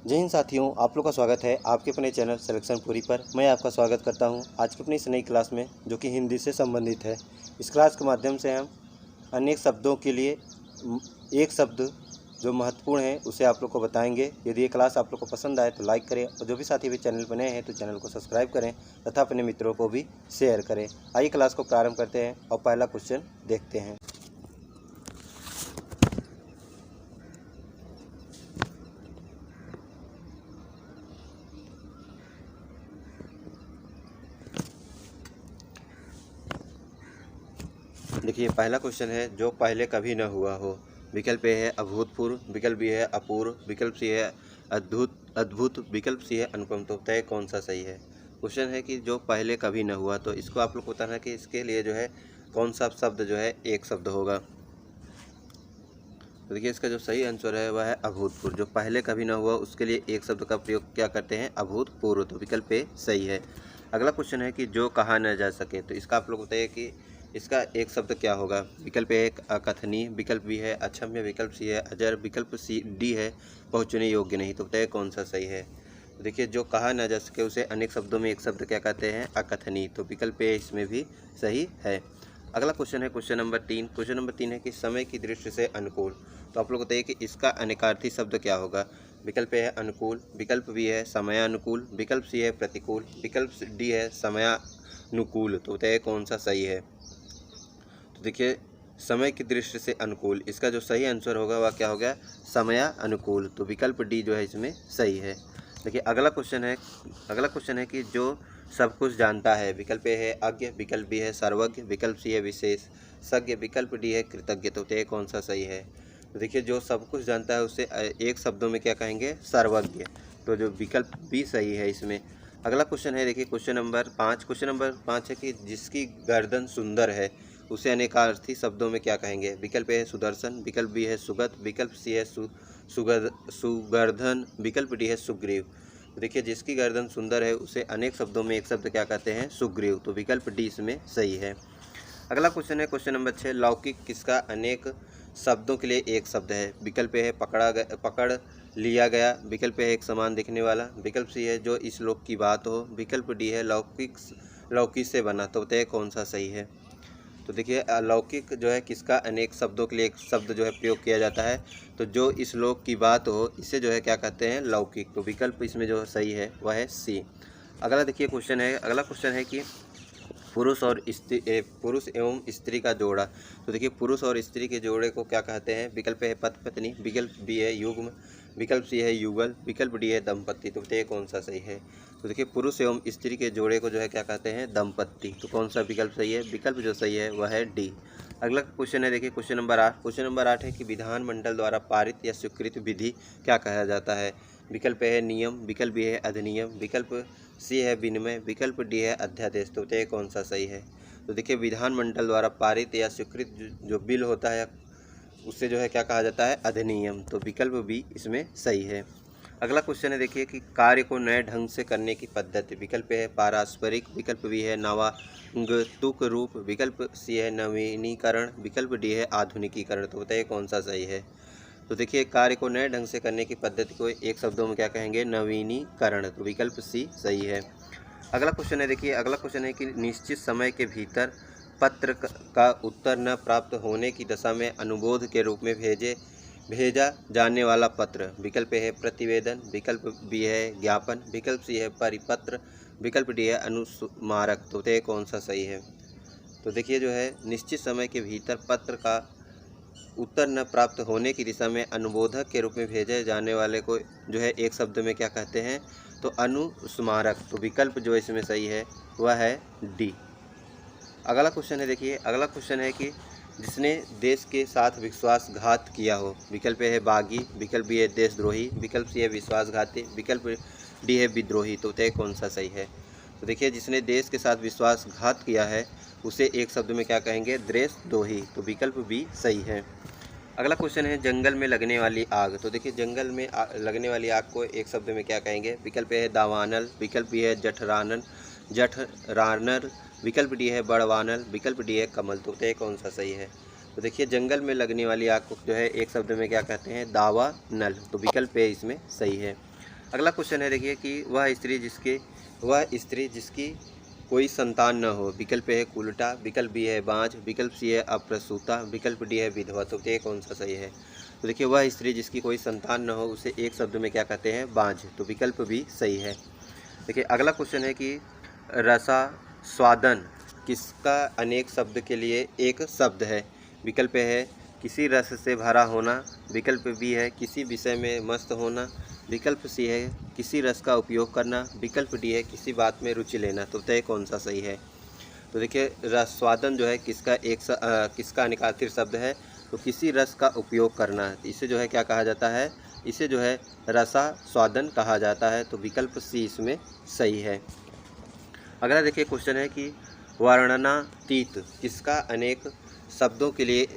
जय हिंद साथियों, आप लोग का स्वागत है आपके अपने चैनल सिलेक्शन पूरी पर। मैं आपका स्वागत करता हूं आज की अपनी इस नई क्लास में, जो कि हिंदी से संबंधित है। इस क्लास के माध्यम से हम अनेक शब्दों के लिए एक शब्द जो महत्वपूर्ण है उसे आप लोग को बताएंगे। यदि ये क्लास आप लोग को पसंद आए तो लाइक करें, और जो भी साथी भी चैनल पर नए हैं तो चैनल को सब्सक्राइब करें तथा अपने मित्रों को भी शेयर करें। आइए क्लास को प्रारंभ करते हैं और पहला क्वेश्चन देखते हैं। देखिए, पहला क्वेश्चन है जो पहले कभी न हुआ हो। विकल्प ए है अभूतपूर्व, विकल्प बी है अपूर्व, विकल्प सी है अद्भुत, विकल्प सी है अनुपम। तो तय कौन सा सही है। क्वेश्चन है कि जो पहले कभी न हुआ, तो इसको आप लोग को बताना है कि इसके लिए जो है कौन सा शब्द जो है एक शब्द होगा। तो देखिए, इसका जो सही आंसर है वह है अभूतपूर्व। जो पहले कभी न हुआ उसके लिए एक शब्द का प्रयोग क्या करते हैं, अभूतपूर्व। तो विकल्प ए सही है। अगला क्वेश्चन है कि जो कहा न जा सके, तो इसका आप लोग बताइए कि इसका एक शब्द क्या होगा। विकल्प ए अकथनीय, विकल्प बी है अक्षम्य, विकल्प सी है अजर, विकल्प सी डी है पहुँचने योग्य नहीं। तो बताइए कौन सा सही है। तो देखिए, जो कहा न जा सके उसे अनेक शब्दों में एक शब्द क्या कहते हैं, अकथनीय। तो विकल्प ए इसमें भी सही है। अगला क्वेश्चन है क्वेश्चन नंबर 3। क्वेश्चन नंबर 3 है कि समय की दृष्टि से अनुकूल। तो आप लोग बताइए कि इसका अनेकार्थी शब्द क्या होगा। विकल्प ए है अनुकूल, विकल्प बी है समयानुकूल, विकल्प सी है प्रतिकूल, विकल्प डी है समयानुकूल। तो बताइए कौन सा सही है। तो देखिए, समय की दृष्टि से अनुकूल, इसका जो सही आंसर होगा वह क्या हो गया, समयानुकूल। तो विकल्प डी जो है इसमें सही है। देखिए, अगला क्वेश्चन है कि जो सब कुछ जानता है। विकल्प ए है अज्ञ, विकल्प बी है सर्वज्ञ, विकल्प सी है विशेषज्ञ, विकल्प डी है कृतज्ञ। तो ये कौन सा सही है। तो देखिए, जो सब कुछ जानता है उसे एक शब्दों में क्या कहेंगे, सर्वज्ञ। तो जो विकल्प बी सही है इसमें। अगला क्वेश्चन है, देखिए क्वेश्चन नंबर 5। क्वेश्चन नंबर 5 है कि जिसकी गर्दन सुंदर है उसे अनेकार्थी शब्दों में क्या कहेंगे। विकल्प ए है सुदर्शन, विकल्प बी है सुगत, विकल्प सी है सुगर्धन, विकल्प डी है सुग्रीव। तो देखिए, जिसकी गर्दन सुंदर है उसे अनेक शब्दों में एक शब्द क्या कहते हैं, सुग्रीव। तो विकल्प डी इसमें सही है। अगला क्वेश्चन है क्वेश्चन नंबर 6। लौकिक किसका अनेक शब्दों के लिए एक शब्द है। विकल्प ए है पकड़ लिया गया, विकल्प ए है एक समान दिखने वाला, विकल्प सी है जो इस लोक की बात हो, विकल्प डी है लौकी से बना। तो बताइए कौन सा सही है। तो देखिए, अलौकिक जो है किसका अनेक शब्दों के लिए एक शब्द जो है प्रयोग किया जाता है। तो जो इस लोक की बात हो इसे जो है क्या कहते हैं, लौकिक। तो विकल्प इसमें जो सही है वह है सी। अगला देखिए अगला क्वेश्चन है कि पुरुष एवं स्त्री का जोड़ा। तो देखिए, पुरुष और स्त्री के जोड़े को क्या कहते हैं। विकल्प है पति पत्नी, विकल्प बी है युग्म, विकल्प सी है युगल, विकल्प डी है दंपत्ति। तो बताइए कौन सा सही है। तो देखिए, पुरुष एवं स्त्री के जोड़े को जो है क्या कहते हैं, दंपत्ति। तो कौन सा विकल्प सही है। विकल्प जो सही है वह है डी। अगला क्वेश्चन है, देखिए क्वेश्चन नंबर 8। क्वेश्चन नंबर 8 है कि विधानमंडल द्वारा पारित या स्वीकृत विधि क्या कहा जाता है। विकल्प है नियम, विकल्प बी है अधिनियम, विकल्प सी है विनिमय, विकल्प डी है अध्यादेश। तो बताइए कौन सा सही है। तो देखिए, विधानमंडल द्वारा पारित या स्वीकृत जो बिल होता है उससे जो है क्या कहा जाता है, अधिनियम। तो विकल्प बी इसमें सही है। अगला क्वेश्चन है, देखिए कि कार्य को नए ढंग से करने की पद्धति। विकल्प है पारस्परिक, विकल्प बी है नवागंतुक रूप, विकल्प सी है नवीनीकरण, विकल्प डी है आधुनिकीकरण। तो बताइए कौन सा सही है। तो देखिए, कार्य को नए ढंग से करने की पद्धति को एक शब्दों में क्या कहेंगे, नवीनीकरण। तो विकल्प सी सही है। अगला क्वेश्चन है, देखिए अगला क्वेश्चन है कि निश्चित समय के भीतर पत्र का उत्तर न प्राप्त होने की दशा में अनुरोध के रूप में भेजा जाने वाला पत्र। विकल्प ए है प्रतिवेदन, विकल्प बी है ज्ञापन, विकल्प सी है परिपत्र, विकल्प डी है अनुस्मारक। तो ये कौन सा सही है। तो देखिए, जो है निश्चित समय के भीतर पत्र का उत्तर न प्राप्त होने की दिशा में अनुबोधक के रूप में भेजे जाने वाले को जो है एक शब्द में क्या कहते हैं, तो अनुस्मारक। तो विकल्प जो इसमें सही है वह है डी। अगला क्वेश्चन है, देखिए अगला क्वेश्चन है कि जिसने देश के साथ विश्वासघात किया हो। विकल्प ए है बागी, विकल्प बी है देशद्रोही, विकल्प सी है विश्वासघाती, विकल्प डी है विद्रोही। तो तय कौन सा सही है। तो देखिए, जिसने देश के साथ विश्वासघात किया है उसे एक शब्द में क्या कहेंगे, देशद्रोही। तो विकल्प बी सही है। अगला क्वेश्चन है जंगल में लगने वाली आग। तो देखिए, जंगल में लगने वाली आग को एक शब्द में क्या कहेंगे। विकल्प ए है दावानल, विकल्प बी है जठरानर, विकल्प डी है बड़वानल, विकल्प डी है कमल। तो ये कौन सा सही है। तो देखिए, जंगल में लगने वाली आग को जो है एक शब्द में क्या कहते हैं, दावानल। तो विकल्प ए इसमें सही है। अगला क्वेश्चन है देखिए कि वह स्त्री जिसकी कोई संतान न हो। विकल्प ए है कुलटा, विकल्प बी है बांझ, विकल्प सी है अप्रसूता, विकल्प डी है विधवा। तो ये कौन सा सही है? तो देखिए वह स्त्री जिसकी कोई संतान न हो उसे एक शब्द में क्या कहते हैं? बांझ। तो विकल्प भी सही है। देखिए अगला क्वेश्चन है कि रसास्वादन किसका अनेक शब्द के लिए एक शब्द है? विकल्प ए है किसी रस से भरा होना, विकल्प बी है किसी विषय में मस्त होना, विकल्प सी है किसी रस का उपयोग करना, विकल्प डी है किसी बात में रुचि लेना। तो तय कौन सा सही है? तो देखिए रसास्वादन जो है किसका अनिकार्थिक शब्द है? तो किसी रस का उपयोग करना, इसे जो है क्या कहा जाता है? इसे जो है रसास्वादन कहा जाता है। तो विकल्प सी इसमें सही है। अगला देखिए क्वेश्चन है कि वर्णनातीत किसका अनेक शब्दों के लिए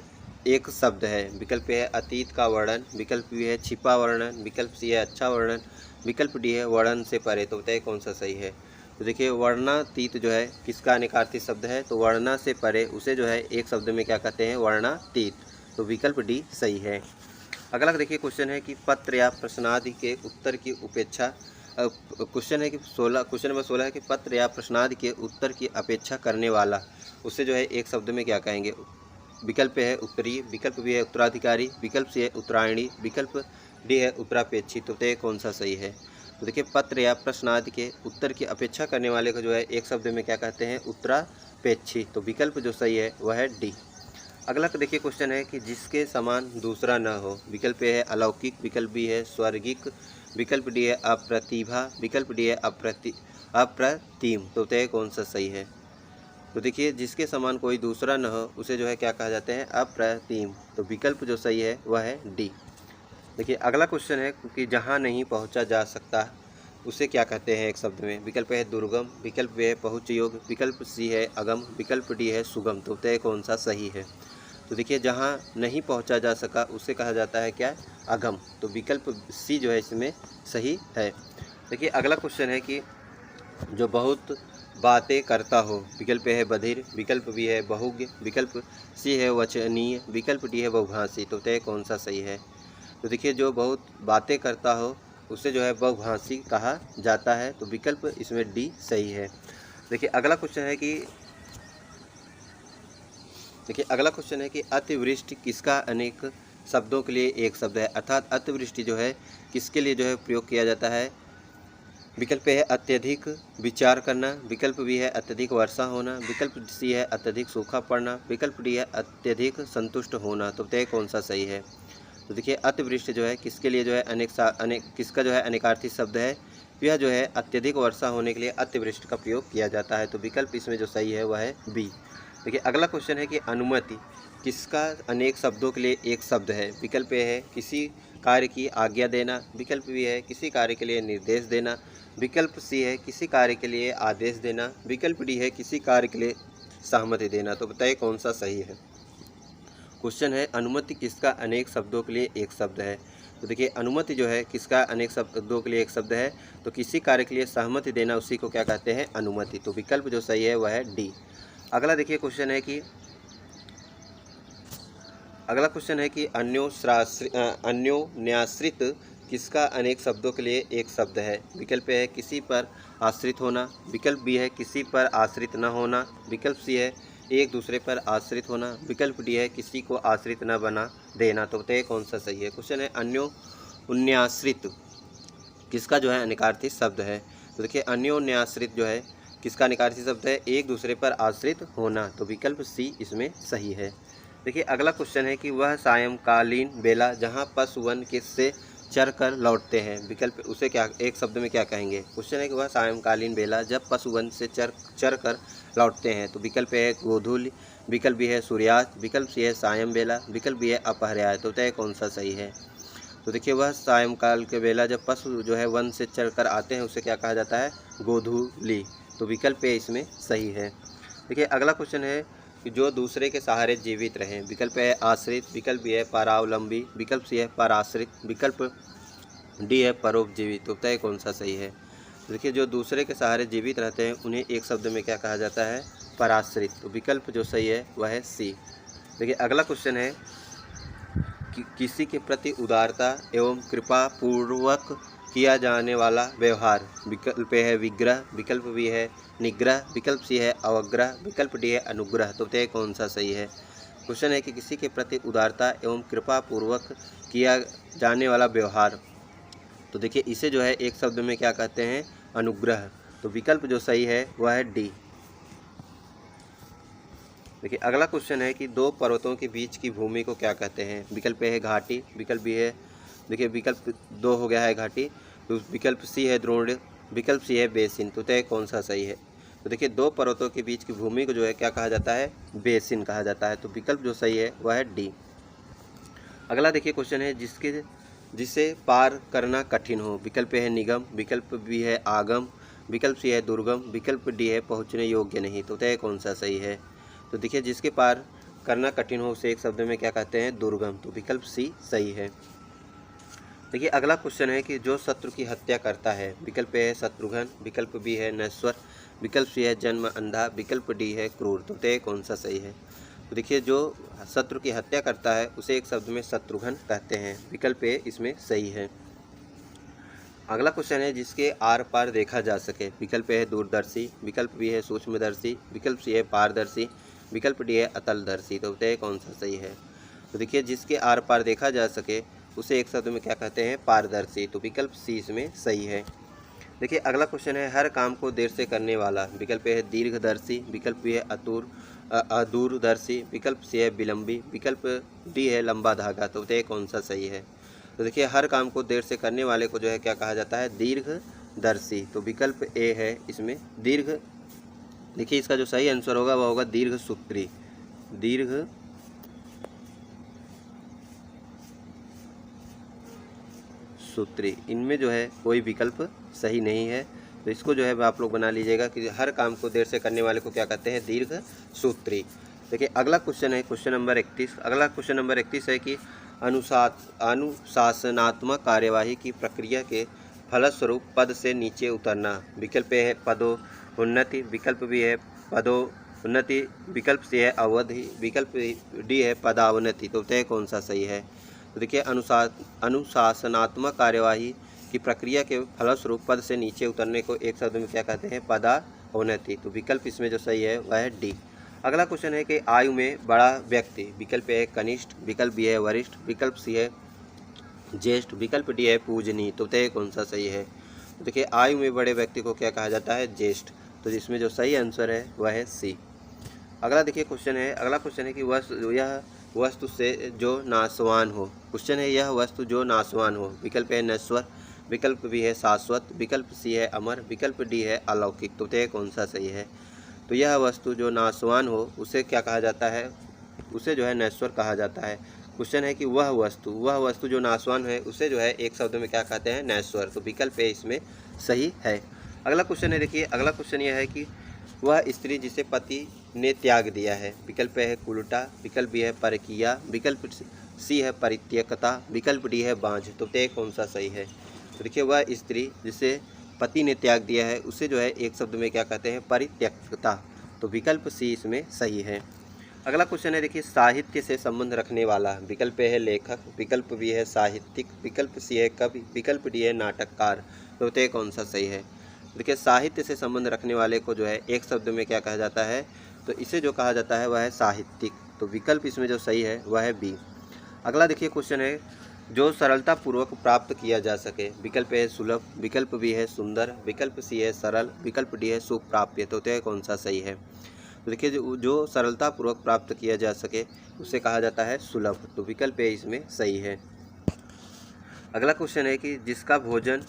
एक शब्द है? विकल्प है अतीत का वर्णन, विकल्प बी है छिपा वर्णन, विकल्प सी है अच्छा वर्णन, विकल्प डी है वर्णन से परे। तो बताइए कौन सा सही है? तो देखिए वर्णातीत जो है किसका अनिकार्थिक शब्द है? तो वर्णा से परे उसे जो है एक शब्द में क्या कहते हैं? वर्णातीत। तो विकल्प डी सही है। अगला देखिए क्वेश्चन है कि पत्र या प्रश्नादि के उत्तर की उपेक्षा क्वेश्चन नंबर 16 है कि पत्र या प्रश्नादि के उत्तर की अपेक्षा करने वाला, उसे जो है एक शब्द में क्या कहेंगे? विकल्प है उत्तरी, विकल्प भी है उत्तराधिकारी, विकल्प सी है उत्तरायणी, विकल्प डी है उत्तरापेक्षी। तो ये कौन सा सही है? तो देखिए पत्र या प्रश्न आदि के उत्तर की अपेक्षा करने वाले को जो है एक शब्द में क्या कहते हैं? उत्तरापेक्षी। तो विकल्प जो सही है वह है डी। अगला देखिए क्वेश्चन है कि जिसके समान दूसरा न हो। विकल्प ए है अलौकिक, विकल्प बी है स्वर्गिक, विकल्प डी है अप्रतिभा, विकल्प डी है अप्रतिम। तो ये कौन सा सही है? तो देखिए जिसके समान कोई दूसरा न हो उसे जो है क्या कहा जाते हैं? अप्रतिम। तो विकल्प जो सही है वह है डी। देखिए अगला क्वेश्चन है कि जहाँ नहीं पहुँचा जा सकता उसे क्या कहते हैं एक शब्द में? विकल्प है दुर्गम, विकल्प बी है पहुँच योग्य, विकल्प सी है अगम, विकल्प डी है सुगम। तो तय कौन सा सही है? तो देखिए जहाँ नहीं पहुँचा जा सका उसे कहा जाता है क्या? अगम। तो विकल्प सी जो है इसमें सही है। देखिए अगला क्वेश्चन है कि जो बहुत बातें करता हो। विकल्प है बधिर, विकल्प बी है बहुज्ञ, विकल्प सी है वचनीय, विकल्प डी है बहुभाषी। तो तय कौन सा सही है? तो देखिए जो बहुत बातें करता हो उसे जो है बहुभाषी कहा जाता है। तो विकल्प इसमें डी सही है। देखिए अगला क्वेश्चन है कि अतिवृष्टि किसका अनेक शब्दों के लिए एक शब्द है? अर्थात अतिवृष्टि जो है किसके लिए जो है प्रयोग किया जाता है? विकल्प है अत्यधिक विचार करना, विकल्प बी है अत्यधिक वर्षा होना, विकल्प सी है अत्यधिक सूखा पड़ना, विकल्प डी है अत्यधिक संतुष्ट होना। तो तय कौन सा सही है? तो देखिए अतिवृष्टि जो है किसके लिए जो है किसका जो है अनेकार्थी शब्द है? यह जो है अत्यधिक वर्षा होने के लिए अतिवृष्टि का प्रयोग किया जाता है। तो विकल्प इसमें जो सही है वह है बी। देखिए अगला क्वेश्चन है कि अनुमति किसका अनेक शब्दों के लिए एक शब्द है? विकल्प ए है किसी कार्य की आज्ञा देना, विकल्प बी है किसी कार्य के लिए निर्देश देना, विकल्प सी है किसी कार्य के लिए आदेश देना, विकल्प डी है किसी कार्य के लिए सहमति देना। तो बताइए कौन सा सही है? क्वेश्चन है अनुमति किसका अनेक शब्दों के लिए एक शब्द है? तो देखिए अनुमति जो है किसका अनेक शब्दों के लिए एक शब्द है? तो किसी कार्य के लिए सहमति देना उसी को क्या कहते हैं? अनुमति। तो विकल्प जो सही है वह है डी। अगला देखिए क्वेश्चन है कि अन्योन्याश्रित किसका अनेक शब्दों के लिए एक शब्द है? विकल्प है किसी पर आश्रित होना, विकल्प बी है किसी पर आश्रित न होना, विकल्प सी है एक दूसरे पर आश्रित होना, विकल्प डी है किसी को आश्रित न बना देना। तो बताइए कौन सा सही है? क्वेश्चन है अन्योन्याश्रित किसका जो है अनिकार्थी शब्द है? तो देखिए अन्योन्याश्रित जो है किसका अनिकार्थी शब्द है? एक दूसरे पर आश्रित होना। तो विकल्प सी इसमें सही है। देखिए अगला क्वेश्चन है कि वह सायंकालीन बेला जहाँ पशु वन से चर कर लौटते हैं। विकल्प उसे क्या एक शब्द में क्या कहेंगे? क्वेश्चन है कि वह सायंकालीन बेला जब पशु वन से चर कर लौटते हैं। तो विकल्प है गोधूलि, विकल्प भी है सूर्यास्त, विकल्प सी है सायं बेला, विकल्प भी है अपहर्याय। तो तय कौन सा सही है? तो देखिए वह सायंकाल के बेला जब पशु जो है वन से चढ़ कर आते हैं उसे क्या कहा जाता है? गोधूलि। तो विकल्प ए इसमें सही है। देखिए अगला क्वेश्चन है कि जो दूसरे के सहारे जीवित रहें। विकल्प है आश्रित, विकल्प बी है परावलंबी, विकल्प सी है पराश्रित, विकल्प डी है परोपजीवी। तो तय कौन सा सही है? देखिए जो दूसरे के सहारे जीवित रहते हैं उन्हें एक शब्द में क्या कहा जाता है? पराश्रित। तो विकल्प जो सही है वह है सी। देखिए अगला क्वेश्चन है कि किसी के प्रति उदारता एवं कृपा पूर्वक किया जाने वाला व्यवहार। विकल्प ए है विग्रह, विकल्प बी है निग्रह, विकल्प सी है अवग्रह, विकल्प डी है अनुग्रह। तो बताइए कौन सा सही है। क्वेश्चन है कि किसी के प्रति उदारता एवं कृपा पूर्वक किया जाने वाला व्यवहार। तो देखिए इसे जो है एक शब्द में क्या कहते हैं, अनुग्रह। तो विकल्प जो सही है वह है डी। देखिए अगला क्वेश्चन है कि दो पर्वतों के बीच की भूमि को क्या कहते हैं। विकल्प ए है घाटी, विकल्प बी है, देखिए विकल्प 2 हो गया है घाटी, तो विकल्प सी है द्रोण, विकल्प सी है बेसिन। तो तय कौन सा सही है। तो देखिए दो पर्वतों के बीच की भूमि को जो है क्या कहा जाता है, बेसिन कहा जाता है। तो विकल्प जो सही है वह है डी। अगला देखिए क्वेश्चन है जिसे पार करना कठिन हो। विकल्प ए है निगम, विकल्प बी है आगम, विकल्प सी है दुर्गम, विकल्प डी है पहुँचने योग्य नहीं। तो तय कौन सा सही है। तो देखिए जिसके पार करना कठिन हो उसे एक शब्द में क्या कहते हैं, दुर्गम। तो विकल्प सी सही है। देखिए अगला क्वेश्चन है कि जो शत्रु की हत्या करता है। विकल्प ए है शत्रुघ्न, विकल्प बी है नश्वर, विकल्प सी है जन्म अंधा, विकल्प डी है क्रूर। तो तय कौन सा सही है। तो देखिए जो शत्रु की हत्या करता है उसे एक शब्द में शत्रुघ्न कहते हैं। विकल्प ए इसमें सही है। अगला क्वेश्चन है जिसके आर पार देखा जा सके। विकल्प ए है दूरदर्शी, विकल्प बी है सूक्ष्मदर्शी, विकल्प सी है पारदर्शी, विकल्प डी है अतलदर्शी। तो बताइए कौन सा सही है। तो देखिए जिसके आर पार देखा जा सके उसे एक शब्द में क्या कहते हैं, पारदर्शी। तो विकल्प सी इसमें सही है। देखिए अगला क्वेश्चन है हर काम को देर से करने वाला। विकल्प ए है दीर्घदर्शी, विकल्प बी है अदूरदर्शी, विकल्प सी है विलंबी, विकल्प डी है लंबा धागा। तो बताइए कौन सा सही है। तो देखिए हर काम को देर से करने वाले को जो है क्या कहा जाता है, दीर्घदर्शी। तो विकल्प ए है इसमें दीर्घ। देखिए इसका जो सही आंसर होगा वह होगा दीर्घसूत्री। सूत्री, इनमें जो है कोई विकल्प सही नहीं है। तो इसको जो है आप लोग बना लीजिएगा कि हर काम को देर से करने वाले को क्या कहते हैं, दीर्घ सूत्री। देखिए अगला क्वेश्चन है क्वेश्चन नंबर 31। अगला क्वेश्चन नंबर 31 है कि अनुशासनात्मक कार्यवाही की प्रक्रिया के फलस्वरूप पद से नीचे उतरना। विकल्प ए है पदोन्नति, विकल्प बी है पदोन्नति, विकल्प सी है अवधि, विकल्प डी है पदावनति। तो तय कौन सा सही है। तो देखिए अनुशासनात्मक कार्यवाही की प्रक्रिया के फलस्वरूप पद से नीचे उतरने को एक शब्द में क्या कहते हैं, पदावनति। तो विकल्प इसमें जो सही है वह है डी। अगला क्वेश्चन है कि आयु में बड़ा व्यक्ति। विकल्प ए है कनिष्ठ, विकल्प बी है वरिष्ठ, विकल्प सी है ज्येष्ठ, विकल्प डी है पूजनीय। तो तय कौन सा सही है। तो देखिए आयु में बड़े व्यक्ति को क्या कहा जाता है, ज्येष्ठ। तो जिसमें जो सही आंसर है वह है सी। अगला देखिए क्वेश्चन है, अगला क्वेश्चन है कि यह वस्तु से जो नाशवान हो। क्वेश्चन है यह वस्तु जो नाशवान हो। विकल्प है नश्वर, विकल्प बी है शाश्वत, विकल्प सी है अमर, विकल्प डी है अलौकिक। तो तय कौन सा सही है। तो यह वस्तु जो नाशवान हो उसे क्या कहा जाता है, उसे जो है नश्वर कहा जाता है। क्वेश्चन है कि वह वस्तु जो नाशवान है उसे जो है एक शब्द में क्या कहते हैं, नश्वर। तो विकल्प ए इसमें सही है। अगला क्वेश्चन है, देखिए अगला क्वेश्चन यह है कि वह स्त्री जिसे पति ने त्याग दिया है। विकल्प है कुलटा, विकल्प बी है परकीया, विकल्प सी है परित्यक्ता, विकल्प डी है बांझ। तो तय कौन सा सही है। तो देखिए वह स्त्री जिसे पति ने त्याग दिया है उसे जो है एक शब्द में क्या कहते हैं, परित्यक्ता। तो विकल्प सी इसमें सही है। अगला क्वेश्चन है, देखिए साहित्य से संबंध रखने वाला। विकल्प ए है लेखक, विकल्प बी है साहित्यिक, विकल्प सी है कवि, विकल्प डी है नाटककार। तो तय कौन सा सही है। देखिए साहित्य से संबंध रखने वाले को जो है एक शब्द में क्या कहा जाता है, तो इसे जो कहा जाता है वह है साहित्यिक। तो विकल्प इसमें जो सही है वह है बी। अगला देखिए क्वेश्चन है जो सरलता पूर्वक प्राप्त किया जा सके। विकल्प ए है सुलभ, विकल्प बी है सुंदर, विकल्प सी है सरल, विकल्प डी है सुप्राप्य। तो तय कौन सा सही है। तो देखिए जो सरलता पूर्वक प्राप्त किया जा सके उसे कहा जाता है सुलभ। तो विकल्प ए इसमें सही है। अगला क्वेश्चन है कि जिसका भोजन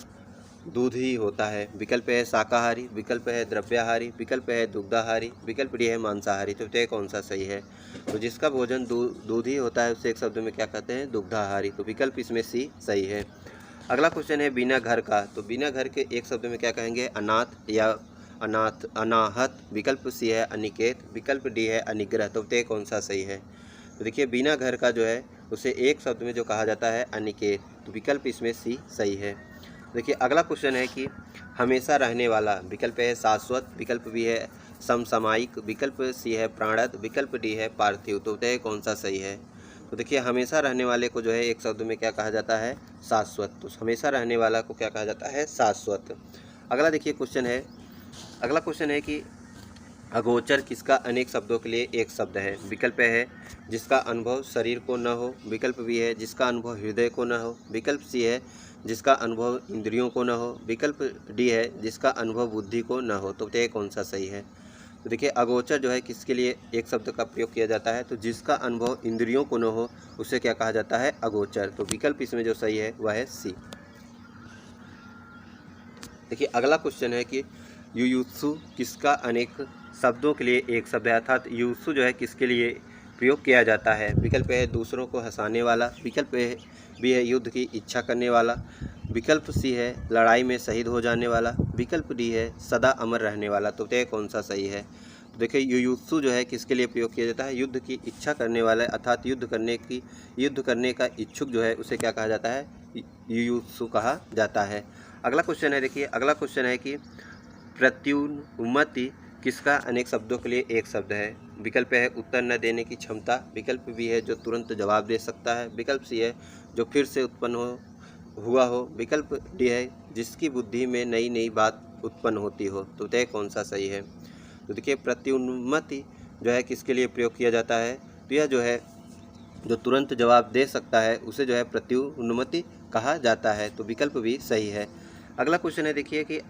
दूध ही होता है। विकल्प है शाकाहारी, विकल्प है द्रव्याहारी, विकल्प है दुग्धाहारी, विकल्प डी है मांसाहारी। तो तय कौन सा सही है। तो जिसका भोजन दूध ही होता है उसे एक शब्द में क्या कहते हैं, दुग्धाहारी। तो विकल्प इसमें सी सही है। अगला क्वेश्चन है बिना घर का। तो बिना घर के एक शब्द में क्या कहेंगे, अनाथ या अनाहत, विकल्प सी है अनिकेत, विकल्प डी है अनिग्रह। तो तय कौन सा सही है। तो देखिए बिना घर का जो है उसे एक शब्द में जो कहा जाता है, अनिकेत। तो विकल्प इसमें सी सही है। देखिए अगला क्वेश्चन है कि हमेशा रहने वाला। विकल्प है शाश्वत, विकल्प बी है समसामयिक, विकल्प सी है प्राणद, विकल्प डी है पार्थिव। तो तय कौन सा सही है। तो देखिए हमेशा रहने वाले को जो है एक शब्द में क्या कहा जाता है, शाश्वत। तो हमेशा रहने वाला को क्या कहा जाता है, शाश्वत। अगला देखिए क्वेश्चन है, अगला क्वेश्चन है कि अगोचर किसका अनेक शब्दों के लिए एक शब्द है। विकल्प है जिसका अनुभव शरीर को न हो, विकल्प बी है जिसका अनुभव हृदय को न हो, विकल्प सी है जिसका अनुभव इंद्रियों को न हो, विकल्प डी है जिसका अनुभव बुद्धि को न हो। तो ये कौन सा सही है। तो देखिए अगोचर जो है किसके लिए एक शब्द का प्रयोग किया जाता है, तो जिसका अनुभव इंद्रियों को न हो उसे क्या कहा जाता है, अगोचर। तो विकल्प इसमें जो सही है वह है सी। देखिए अगला क्वेश्चन है कि युयुत्सु किसका अनेक शब्दों के लिए एक शब्द है, अर्थात युयुत्सु जो है किसके लिए प्रयोग किया जाता है। विकल्प है दूसरों को हंसाने वाला, विकल्प बी है युद्ध की इच्छा करने वाला, विकल्प सी है लड़ाई में शहीद हो जाने वाला, विकल्प डी है सदा अमर रहने वाला। तो यह कौन सा सही है। तो देखिए युयुत्सु जो है किसके लिए प्रयोग किया जाता है, युद्ध की इच्छा करने वाला, अर्थात युद्ध करने का इच्छुक जो है उसे क्या कहा जाता है, युयुत्सु कहा जाता है। अगला क्वेश्चन है, देखिए अगला क्वेश्चन है कि प्रत्युन्मति किसका अनेक शब्दों के लिए एक शब्द है। विकल्प है उत्तर न देने की क्षमता, विकल्प बी है जो तुरंत जवाब दे सकता है, विकल्प सी है जो फिर से उत्पन्न हुआ हो, विकल्प डी है जिसकी बुद्धि में नई नई बात उत्पन्न होती हो। तो यह कौन सा सही है। तो देखिए प्रत्युन्मति जो है किसके लिए प्रयोग किया जाता है, तो यह जो है जो तुरंत जवाब दे सकता है उसे जो है प्रत्युन्मति कहा जाता है। तो विकल्प भी सही है। अगला क्वेश्चन है, देखिए कि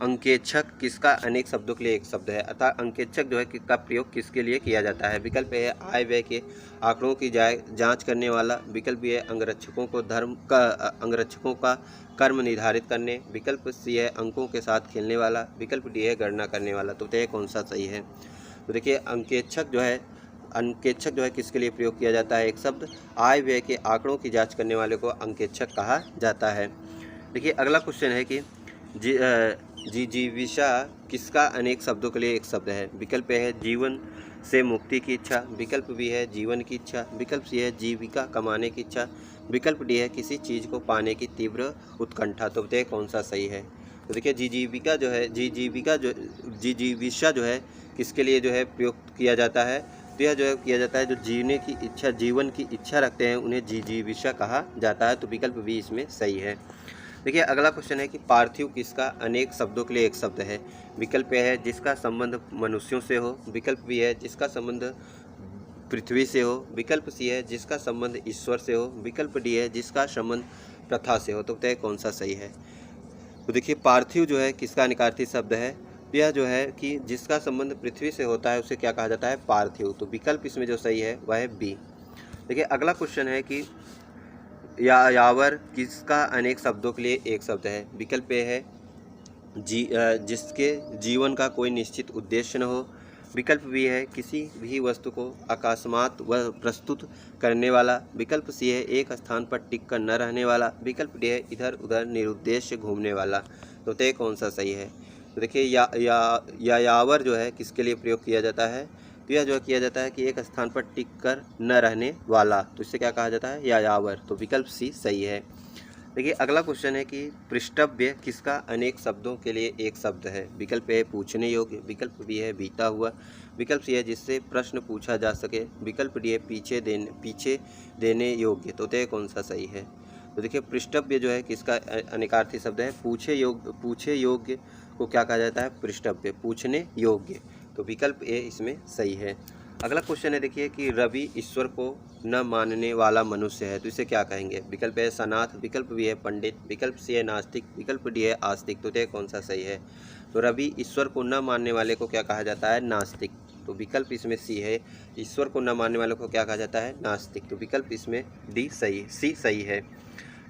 अंकेक्षक किसका अनेक शब्दों के लिए एक शब्द है, अर्थात अंकेक्षक जो है का प्रयोग किसके लिए किया जाता है। विकल्प है आय व्यय के आंकड़ों की जांच करने वाला, विकल्प है अंगरक्षकों का कर्म निर्धारित करने, विकल्प सी है अंकों के साथ खेलने वाला, विकल्प डी है गणना करने वाला। तो यह कौन सा सही है। तो देखिए अंकेक्षक जो है किसके लिए प्रयोग किया जाता है एक शब्द, आय व्यय के आंकड़ों की जाँच करने वाले को अंकेक्षक कहा जाता है। देखिए अगला क्वेश्चन है कि जिजीविषा किसका अनेक शब्दों के लिए एक शब्द है। विकल्प है जीवन से मुक्ति की इच्छा, विकल्प बी है जीवन की इच्छा, विकल्प सी है जीविका कमाने की इच्छा, विकल्प डी है किसी चीज़ को पाने की तीव्र उत्कंठा। तो बताइए कौन सा सही है। तो देखिए जिजीविषा जो है किसके लिए जो है प्रयोग किया जाता है, तो यह जो है किया जाता है जो जीवन की इच्छा रखते हैं उन्हें जिजीविषा कहा जाता है। तो विकल्प बी इसमें सही है। देखिए अगला क्वेश्चन है कि पार्थिव किसका अनेक शब्दों के लिए एक शब्द है। विकल्प है जिसका संबंध मनुष्यों से हो, विकल्प बी है जिसका संबंध पृथ्वी से हो, विकल्प सी है जिसका संबंध ईश्वर से हो, विकल्प डी है जिसका संबंध प्रथा से हो। तो बताइए कौन सा सही है। तो देखिए पार्थिव जो है किसका अनिकार्थी शब्द है, यह जो है कि जिसका संबंध पृथ्वी से होता है उसे क्या कहा जाता है, पार्थिव। तो विकल्प इसमें जो सही है वह है बी। देखिए अगला क्वेश्चन है कि यावर किसका अनेक शब्दों के लिए एक शब्द है। विकल्प ए है जिसके जीवन का कोई निश्चित उद्देश्य न हो, विकल्प बी है किसी भी वस्तु को अकस्मात व प्रस्तुत करने वाला, विकल्प सी है एक स्थान पर टिक कर न रहने वाला, विकल्प डी है इधर उधर निरुद्देश्य घूमने वाला। तो ये कौन सा सही है। तो देखिए यावर जो है किसके लिए प्रयोग किया जाता है, तो यह जो किया जाता है कि एक स्थान पर टिक कर न रहने वाला, तो इससे क्या कहा जाता है, यायावर। तो विकल्प सी सही है। देखिए अगला क्वेश्चन है कि पृष्ठव्य किसका अनेक शब्दों के लिए एक शब्द है। विकल्प ए पूछने योग्य, विकल्प बी है बीता हुआ, विकल्प सी है जिससे प्रश्न पूछा जा सके, विकल्प डी है पीछे देने योग्य। तो यह कौन सा सही है। तो देखिए पृष्ठव्य जो है किसका अनेकार्थी शब्द है, पूछे योग्य को क्या कहा जाता है, पृष्ठव्य, पूछने योग्य। तो विकल्प ए इसमें सही है। अगला क्वेश्चन है, देखिए कि रवि ईश्वर को न मानने वाला मनुष्य है, तो इसे क्या कहेंगे। विकल्प है सनाथ, विकल्प बी है पंडित, विकल्प सी है नास्तिक, विकल्प डी है आस्तिक। तो यह कौन सा सही है। तो रवि ईश्वर को न मानने वाले को क्या कहा जाता है, नास्तिक। तो विकल्प इसमें सी है, ईश्वर को न मानने वाले को क्या कहा जाता है, नास्तिक। तो विकल्प इसमें सी सही है।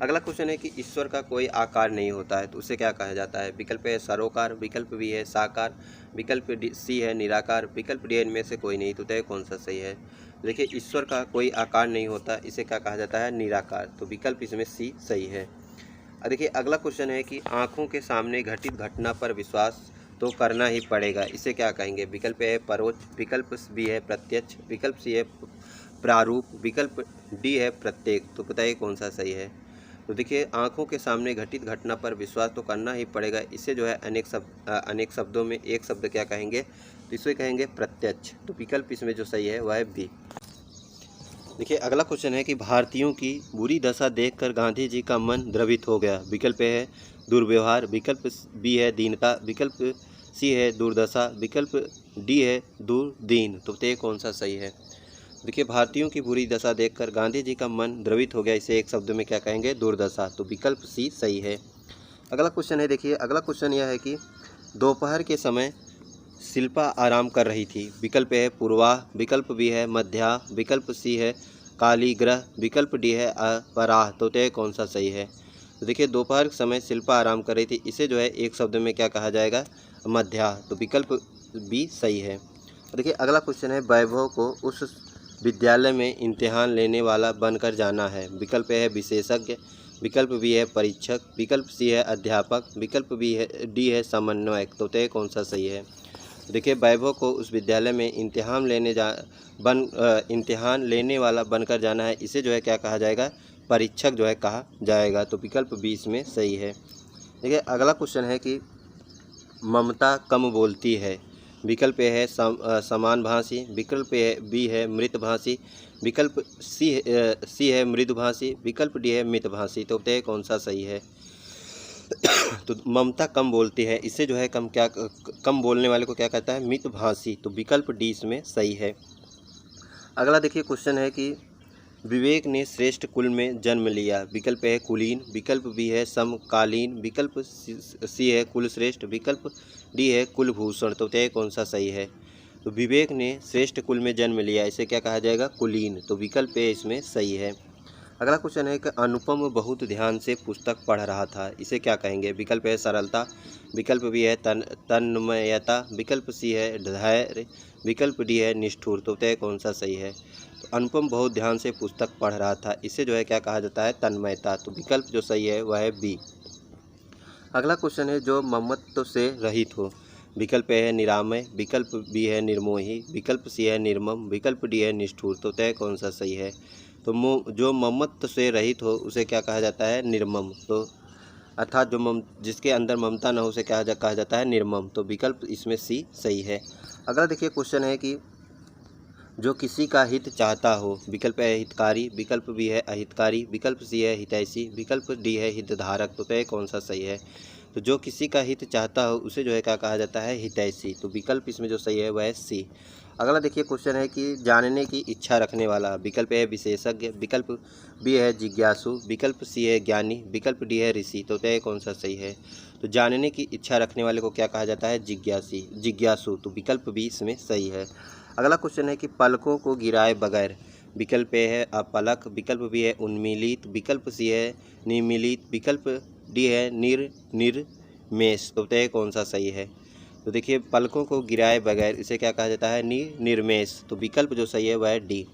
अगला क्वेश्चन है कि ईश्वर का कोई आकार नहीं होता है, तो उसे क्या कहा जाता है। विकल्प है सरोकार, विकल्प बी है साकार, विकल्प सी है निराकार, विकल्प डी इनमें से कोई नहीं। तो यह कौन सा सही है। देखिए ईश्वर का कोई आकार नहीं होता, इसे क्या कहा जाता है, निराकार। तो विकल्प इसमें सी सही है। देखिए अगला क्वेश्चन है कि आँखों के सामने घटित घटना पर विश्वास तो करना ही पड़ेगा, इसे क्या कहेंगे। विकल्प है परोक्ष, विकल्प बी है प्रत्यक्ष, विकल्प सी है प्रारूप, विकल्प डी है प्रत्येक। तो बताइए कौन सा सही है। तो देखिए आँखों के सामने घटित घटना पर विश्वास तो करना ही पड़ेगा, इसे जो है अनेक शब्दों में एक शब्द क्या कहेंगे, तो इसे कहेंगे प्रत्यक्ष। तो विकल्प इसमें जो सही है वह है बी। देखिए अगला क्वेश्चन है कि भारतीयों की बुरी दशा देखकर गांधी जी का मन द्रवित हो गया। विकल्प ए है दुर्व्यवहार, विकल्प बी है दीनता, विकल्प सी है दुर्दशा, विकल्प डी है दुर्दीन। तो बताइए कौन सा सही है। देखिए भारतीयों की बुरी दशा देखकर गांधी जी का मन द्रवित हो गया, इसे एक शब्द में क्या कहेंगे, दुर्दशा। तो विकल्प सी सही है। अगला क्वेश्चन है, देखिए अगला क्वेश्चन यह है कि दोपहर के समय शिल्पा आराम कर रही थी। विकल्प ए है पूर्वाह, विकल्प बी है मध्या, विकल्प सी है कालीग्रह, विकल्प डी है अपराह। तो तय कौन सा सही है। तो देखिए दोपहर के समय शिल्पा आराम कर रही थी, इसे जो है एक शब्द में क्या कहा जाएगा, मध्या। तो विकल्प बी सही है। देखिए अगला क्वेश्चन है, वैभव को उस विद्यालय में इम्तिहान लेने वाला बनकर जाना है। विकल्प ए है विशेषज्ञ, विकल्प बी है परीक्षक, विकल्प सी है अध्यापक, विकल्प बी है डी है समन्वयक। तो तय कौन सा सही है। देखिए वैभव को उस विद्यालय में इम्तिहान लेने वाला बनकर जाना है, इसे जो है क्या कहा जाएगा, परीक्षक जो है कहा जाएगा। तो विकल्प बी इसमें सही है। देखिए अगला क्वेश्चन है कि ममता कम बोलती है। विकल्प ए है समानभाषी, विकल्प बी है मृतभाषी, विकल्प सी है मृदुभाषी, विकल्प डी है मितभाषी। तो बताइए कौन सा सही है। तो ममता कम बोलती है, इससे जो है कम बोलने वाले को क्या कहता है, मितभाषी। तो विकल्प डी इसमें सही है। अगला देखिए क्वेश्चन है कि विवेक ने श्रेष्ठ कुल में जन्म लिया। विकल्प है कुलीन, विकल्प बी है समकालीन, विकल्प सी है कुलश्रेष्ठ, विकल्प डी है कुलभूषण। तो तय कौन सा सही है। तो विवेक ने श्रेष्ठ कुल में जन्म लिया, इसे क्या कहा जाएगा, कुलीन। तो विकल्प ए इसमें सही है। अगला क्वेश्चन है कि अनुपम बहुत ध्यान से पुस्तक पढ़ रहा था, इसे क्या कहेंगे। विकल्प है सरलता, विकल्प बी है तन्मयता, विकल्प सी है धैर्य, विकल्प डी है निष्ठुर। तो तय कौन सा सही है। तो अनुपम बहुत ध्यान से पुस्तक पढ़ रहा था, इसे जो है क्या कहा जाता है, तन्मयता। तो विकल्प जो सही है वह है बी। अगला क्वेश्चन है, जो ममत्व से रहित हो। विकल्प ए है निरामय, विकल्प बी है निर्मोही, विकल्प सी है निर्मम, विकल्प डी है निष्ठुर। तो तय कौन सा सही है। तो जो ममत्व से रहित हो उसे क्या कहा जाता है, निर्मम। तो अर्थात जो जिसके अंदर ममता न हो उसे कहा जाता है निर्मम। तो विकल्प इसमें सी सही है। अगला देखिए क्वेश्चन है कि जो किसी का हित चाहता हो। विकल्प है हितकारी, विकल्प बी है अहितकारी, विकल्प सी है हितैषी, विकल्प डी है हितधारक। तो तय कौन सा सही है। तो जो किसी का हित चाहता हो उसे जो है क्या कहा जाता है, हितैषी। तो विकल्प इसमें जो सही है वह है सी। अगला देखिए क्वेश्चन है कि जानने की इच्छा रखने वाला। विकल्प है विशेषज्ञ, विकल्प बी है जिज्ञासु, विकल्प सी है ज्ञानी, विकल्प डी है ऋषि। तो तय कौन सा सही है। तो जानने की इच्छा रखने वाले को क्या कहा जाता है, जिज्ञासु। तो विकल्प बी इसमें सही है। अगला क्वेश्चन है कि पलकों को गिराए बगैर। विकल्प ए है अपलक, विकल्प बी है उन्मीलित, विकल्प सी है निमीलित, विकल्प डी है निर्मेष। तो तय कौन सा सही है। तो देखिए पलकों को गिराए बगैर इसे क्या कहा जाता है, निर्मेष। तो विकल्प जो सही है वह है डी।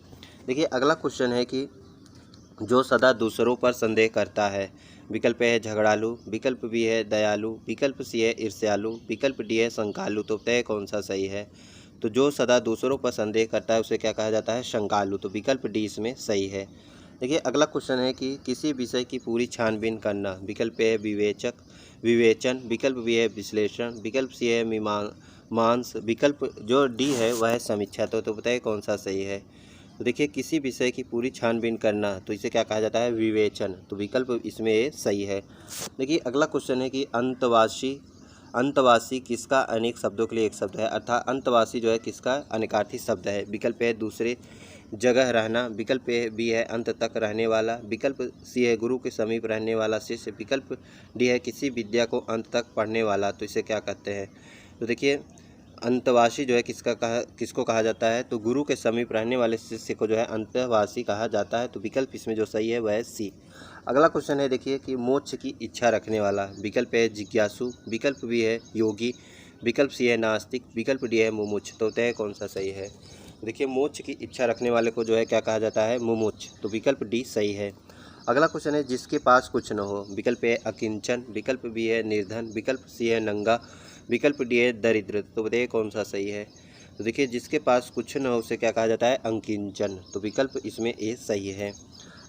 देखिए अगला क्वेश्चन है कि जो सदा दूसरों पर संदेह करता है। विकल्प है झगड़ालू, विकल्प बी है दयालु, विकल्प सी है ईर्ष्यालु, विकल्प डी है शंकालु। तो तय कौन सा सही है। तो जो सदा दूसरों पर संदेह करता है उसे क्या कहा जाता है, शंकालु। तो विकल्प डी इसमें सही है। देखिए अगला क्वेश्चन है कि किसी विषय की पूरी छानबीन करना। विकल्प ए है विवेचन, विकल्प बी है विश्लेषण, विकल्प सी है मीमांसा, विकल्प जो डी है वह है समीक्षा। तो बताइए कौन सा सही है। तो देखिए किसी विषय की पूरी छानबीन करना, तो इसे क्या कहा जाता है, विवेचन। तो विकल्प इसमें ए सही है। देखिए अगला क्वेश्चन है कि अंतवासी किसका अनेक शब्दों के लिए एक शब्द है, अर्थात अंतवासी जो है किसका अनेकार्थी शब्द है। विकल्प है दूसरे जगह रहना, विकल्प बी है अंत तक रहने वाला, विकल्प सी है गुरु के समीप रहने वाला शिष्य, विकल्प डी है किसी विद्या को अंत तक पढ़ने वाला। तो इसे क्या कहते हैं। तो देखिए अंतवासी जो है किसको कहा जाता है, तो गुरु के समीप रहने वाले शिष्य को जो है अंतवासी कहा जाता है। तो विकल्प इसमें जो सही है वह है सी। अगला क्वेश्चन है, देखिए कि मोक्ष की इच्छा रखने वाला। विकल्प है जिज्ञासु, विकल्प भी है योगी, विकल्प सी है नास्तिक, विकल्प डी है मुमुक्ष। तो तय कौन सा सही है। देखिए मोक्ष की इच्छा रखने वाले को जो है क्या कहा जाता है, मुमुक्ष। तो विकल्प डी सही है। अगला क्वेश्चन है, जिसके पास कुछ न हो। विकल्प है अकिंचन, विकल्प बी है निर्धन, विकल्प सी है नंगा, विकल्प डी है दरिद्र। तो बताइए कौन सा सही है। तो देखिए जिसके पास कुछ न हो उसे क्या कहा जाता है, अंकिंचन। तो विकल्प इसमें ए सही है।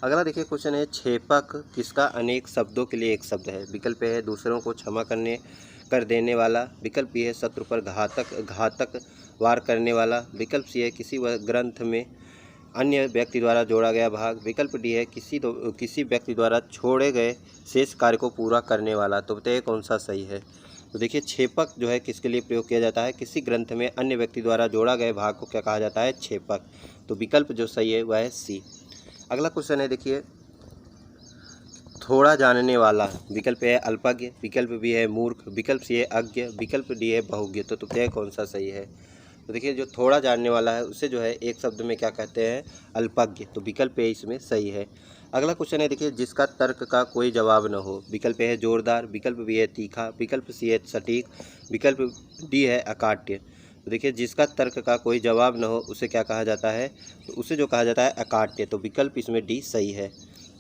अगला देखिए क्वेश्चन है, छेपक किसका अनेक शब्दों के लिए एक शब्द है। विकल्प है दूसरों को क्षमा कर देने वाला, विकल्प बी है शत्रु पर घातक वार करने वाला, विकल्प सी है किसी ग्रंथ में अन्य व्यक्ति द्वारा जोड़ा गया भाग। विकल्प डी है किसी व्यक्ति द्वारा छोड़े गए शेष कार्य को पूरा करने वाला। तो बताइए कौन सा सही है। तो देखिए छेपक जो है किसके लिए प्रयोग किया जाता है, किसी ग्रंथ में अन्य व्यक्ति द्वारा जोड़ा गए भाग को क्या कहा जाता है, छेपक। तो विकल्प जो सही है वह है सी। अगला क्वेश्चन है देखिए, थोड़ा जानने वाला। विकल्प ए है अल्पज्ञ, विकल्प बी है मूर्ख, विकल्प सी है अज्ञ, विकल्प डी है बहुज्ञ। तो बताइए कौन सा सही है। तो देखिए जो थोड़ा जानने वाला है उसे जो है एक शब्द में क्या कहते हैं, अल्पज्ञ। तो विकल्प ए इसमें सही है। अगला क्वेश्चन है देखिए, जिसका तर्क का कोई जवाब न हो। विकल्प ए है जोरदार, विकल्प बी है तीखा, विकल्प सी है सटीक, विकल्प डी है अकाट्य। तो देखिए जिसका तर्क का कोई जवाब न हो उसे क्या कहा जाता है, तो उसे जो कहा जाता है अकाट्य। तो विकल्प इसमें डी सही है।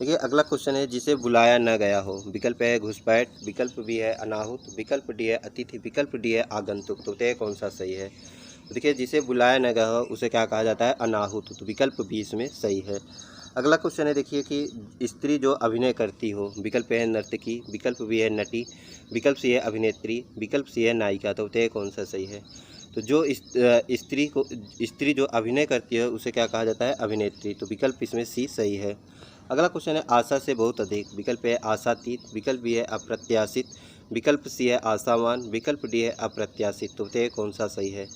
देखिए अगला क्वेश्चन है, जिसे बुलाया न गया हो। विकल्प है घुसपैठ, विकल्प बी है अनाहुत, विकल्प डी है अतिथि, विकल्प डी है आगंतुक। तो बताइए कौन सा सही है। तो देखिए जिसे बुलाया न गया हो उसे क्या कहा जाता है, अनाहुत। तो विकल्प बी इसमें सही है। अगला क्वेश्चन है देखिए कि स्त्री जो अभिनय करती हो। विकल्प है नर्तकी, विकल्प बी है नटी, विकल्प सी है अभिनेत्री, विकल्प सी है नायिका। तो बताइए कौन सा सही है। तो जो स्त्री जो अभिनय करती है उसे क्या कहा जाता है, अभिनेत्री। तो विकल्प इसमें सी सही है। अगला क्वेश्चन है, आशा से बहुत अधिक। विकल्प है आशातीत, विकल्प बी है अप्रत्याशित, विकल्प सी है आशावान, विकल्प डी है अप्रत्याशित। तो बताइए कौन सा सही है।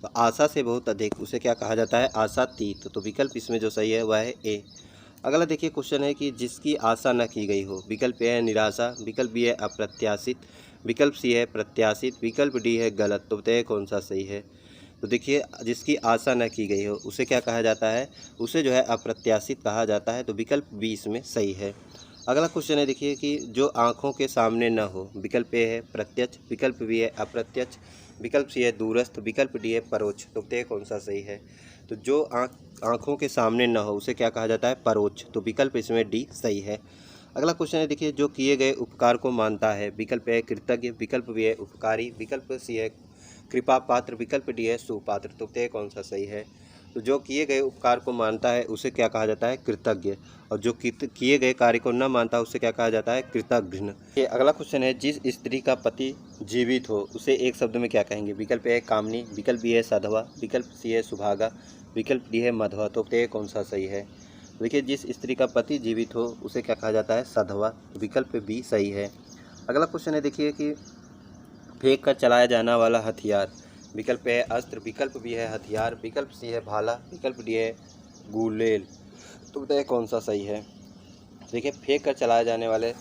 तो आशा से बहुत अधिक उसे क्या कहा जाता है, आशातीत। तो विकल्प इसमें जो सही है वह है ए। अगला देखिए क्वेश्चन है कि जिसकी आशा न की गई हो। विकल्प ए है निराशा, विकल्प बी है अप्रत्याशित, विकल्प सी है प्रत्याशित, विकल्प डी है गलत। तो बताइए कौन सा सही है। तो देखिए जिसकी आशा न की गई हो उसे क्या कहा जाता है, उसे जो है अप्रत्याशित कहा जाता है। तो विकल्प बी इसमें सही है। अगला क्वेश्चन है देखिए कि जो आँखों के सामने न हो। विकल्प ए है प्रत्यक्ष, विकल्प बी है अप्रत्यक्ष, विकल्प सी है दूरस्थ, विकल्प डी है परोक्ष। तो बताइए कौन सा सही है। तो जो आँखों के सामने न हो उसे क्या कहा जाता है, परोक्ष। तो विकल्प इसमें डी सही है। अगला क्वेश्चन है देखिए, जो किए गए उपकार को मानता है। विकल्प है कृतज्ञ, विकल्प बी है उपकारी, विकल्प सी है कृपा पात्र, विकल्प डी है सुपात्र। तो बताइए कौन सा सही है। तो जो किए गए उपकार को मानता है उसे क्या कहा जाता है, कृतज्ञ। और जो किए गए कार्य को न मानता उसे क्या कहा जाता है, कृतघ्न। ये अगला क्वेश्चन है, जिस स्त्री का पति जीवित हो उसे एक शब्द में क्या कहेंगे। विकल्प ए कामनी, विकल्प बी है सधवा, विकल्प सी है सुभागा, विकल्प डी है मधवा। तो बताइए कौन सा सही है। देखिए जिस स्त्री का पति जीवित हो उसे क्या कहा जाता है, सधवा। विकल्प बी सही है। अगला क्वेश्चन है देखिए कि फेंक कर चलाया जाने वाला हथियार। विकल्प है अस्त्र, विकल्प बी है हथियार, विकल्प सी है भाला, विकल्प डी है गुलेल। तो बताइए कौन सा सही है। देखिए फेंक कर चलाए जाने वाले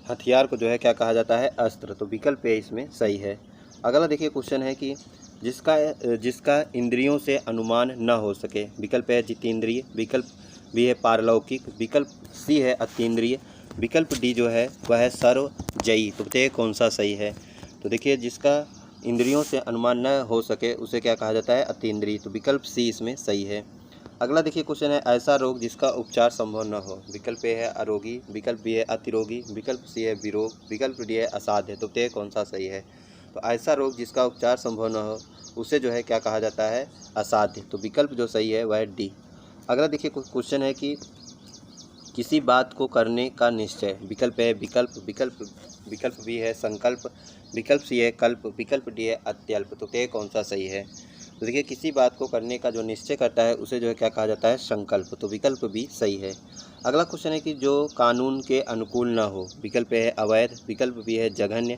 हथियार को जो है क्या कहा जाता है, अस्त्र। तो विकल्प ए इसमें सही है। अगला देखिए क्वेश्चन है कि जिसका इंद्रियों से अनुमान न हो सके। विकल्प है जितेंद्रिय, विकल्प बी है पारलौकिक, विकल्प सी है अतीन्द्रिय, विकल्प डी जो है वह है सर्वजयी। तो बताइए कौन सा सही है। तो देखिए जिसका इंद्रियों से अनुमान न हो सके उसे क्या कहा जाता है, अतीन्द्रिय। तो विकल्प सी इसमें सही है। अगला देखिए क्वेश्चन है, ऐसा रोग जिसका उपचार संभव न हो। विकल्प ए है अरोगी, विकल्प बी है अतिरोगी, विकल्प सी है विरोग, विकल्प डी है असाध्य। तो बताइए कौन सा सही है। तो ऐसा रोग जिसका उपचार संभव न हो उसे जो है क्या कहा जाता है, असाध्य। तो विकल्प जो सही है वह है डी। अगला देखिए क्वेश्चन है कि किसी बात को करने का निश्चय। विकल्प है विकल्प बी है संकल्प, विकल्प सी है कल्प, विकल्प डी है अत्यल्प। तो बताइए कौन सा सही है। तो देखिए किसी बात को करने का जो निश्चय करता है उसे जो है क्या कहा जाता है, संकल्प। तो विकल्प भी सही है। अगला क्वेश्चन है कि जो कानून के अनुकूल न हो। विकल्प है अवैध, विकल्प बी है जघन्य,